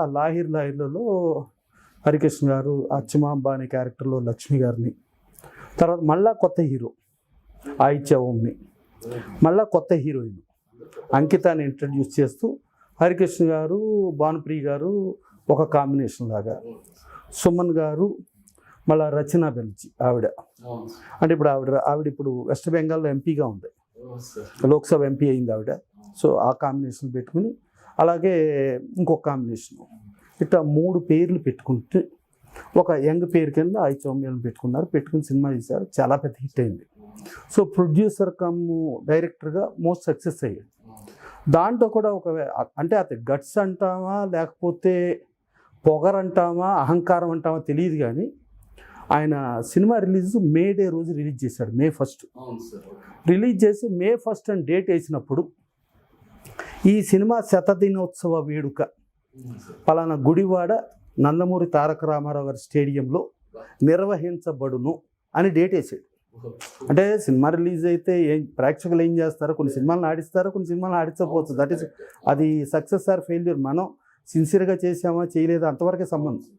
ఆ లాహిర్లలో హరికృష్ణ గారు, అచ్చమాంబ అనే క్యారెక్టర్లో లక్ష్మి గారిని, తర్వాత మళ్ళా కొత్త హీరో ఆయిత్య ఓంని, మళ్ళా కొత్త హీరోయిన్ అంకితాని ఇంట్రడ్యూస్ చేస్తూ హరికృష్ణ గారు, భానుప్రియ గారు ఒక కాంబినేషన్ లాగా, సుమన్ గారు, మళ్ళీ రచనా బెనర్జీ ఆవిడ, అంటే ఇప్పుడు ఆవిడ ఇప్పుడు వెస్ట్ బెంగాల్లో ఎంపీగా ఉంది, లోక్సభ ఎంపీ అయింది ఆవిడ. సో ఆ కాంబినేషన్ పెట్టుకుని, అలాగే ఇంకొక కాంబినేషన్, ఇట్లా 3 పేర్లు పెట్టుకుంటే ఒక యంగ్ పేరు కింద ఐచౌమ్యాలను పెట్టుకుని సినిమా తీశారు. చాలా పెద్ద హిట్ అయింది. సో ప్రొడ్యూసర్ కమ్ డైరెక్టర్గా మోస్ట్ సక్సెస్ అయ్యాడు. దాంట్లో కూడా అంటే అతని గట్స్ అంటామా లేకపోతే పొగరంటామా అహంకారం అంటామా తెలియదు, కానీ ఆయన సినిమా మే డే రోజు రిలీజ్ చేశాడు. May 1 రిలీజ్ చేసి May 1 అని డేట్ వేసినప్పుడు, ఈ సినిమా శతదినోత్సవ వేడుక పలానా గుడివాడ నందమూరి తారక రామారావు గారి స్టేడియంలో నిర్వహించబడును అని డేట్ వేసాడు. అంటే సినిమా రిలీజ్ అయితే ప్రేక్షకులు ఏం చేస్తారో, కొన్ని సినిమాలను ఆడిస్తారో, కొన్ని సినిమాలను ఆడించకపోవచ్చు. దట్ ఈస్ అది సక్సెస్ ఆర్ ఫెయిల్యూర్, మనం సిన్సియర్గా చేసామా చేయలేదా అంతవరకే సంబంధం.